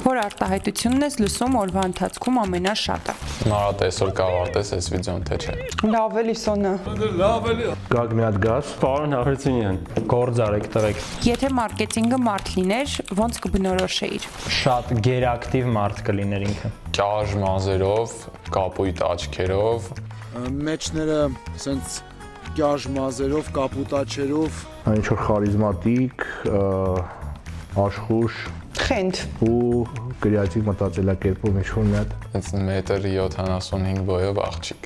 Որ արտահայտությունն ես լսում օրվա ընթացքում ամենաշատը։ Մարատ այսօր կավարտես այս վիդեոն թե չէ։ Լավ էլի Սոնա։ Գակ մի հատ գազ։ Պարոն Հարությունյան, գործ արեք տղեկ։ Եթե մարքեթինգը մարդ լիներ, ոնց կբնորոշեիր։ Շատ գերակտիվ մարդ կլիներ ինքը։ Ճարժ մազերով, կապույտ աչքերով, մեջները սենց կյաժ մազերով, կապուտ աչերով, Ինչ որ խարիզմատիկ, աշխուժ Խենթ։ ու կրեատիվ մտածելակերպով ինչ-որ մի հատ։ հենց 1.75 բոյով աղջիկ։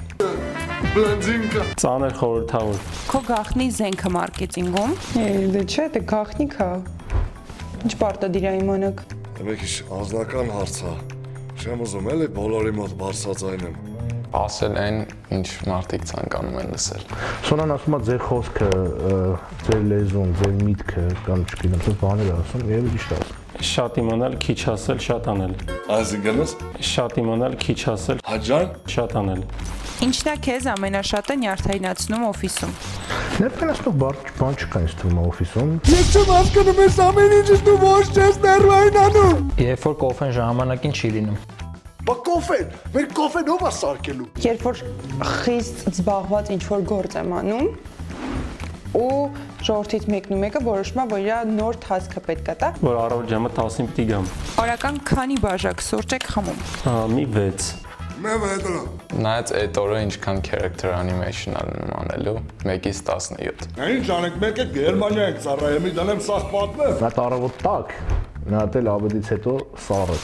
Ծանր խորհրդավոր։ Քո գաղտնի զենքը մարքեթինգում։ Դե չէ, դե գաղտնիք է։ Ինչ պարտադիր է իմանաք։ Մեկ ինչ անձնական հարց է։ Չեմ ուզում էլի բոլորի մոտ բարձրաձայնեմ։ Ասել այն, ինչ մարդիկ ցանկանում են լսել։ Սոնան ասում է ձեր խոսքը, ձեր լեզուն, ձեր միտքը կամ չգիտեմ, ցած բաներ ասում, եւ ճիշտ ասում։ Շատ իմանալ, քիչ ասել, շատ անել։ Այսինքնս Շատ իմանալ, քիչ ասել, հաջան շատ անել։ Ինչն է քեզ ամենաշատը նյարդայնացնում օֆիսում։ Ներկայացնող բան չկա ինձ թվում է օֆիսում։ Ես չեմ հասկանում ես ամեն ինչը դու ոչ ես ներվային անում։ Երբ որ կոֆեն ժամանակին չի լինում։ Բա կոֆեն, մեր կոֆեն ով է սարքելու։ Երբ որ խիստ զբաղված ինչ-որ գործ եմ անում ու ժողովրդից մեկն ու մեկը որոշում է, որ իր նոր թասկը պետք է տա։ Որ առավոտ ժամը 10-ին պիտի գամ։ Օրական քանի բաժակ սուրճ եք խմում։ Մի 6։ Մե վեդրա։ Նայած այդ օրը ինչքան character animation ալնում անելու 1-ից 17։ Ինչ անենք, մենք է Գերմանիա ենք ծառայել, մի դնեմ սաղ պատմեմ։ Նա տարավոտ տակ, նա դել ավետից հետո սառը։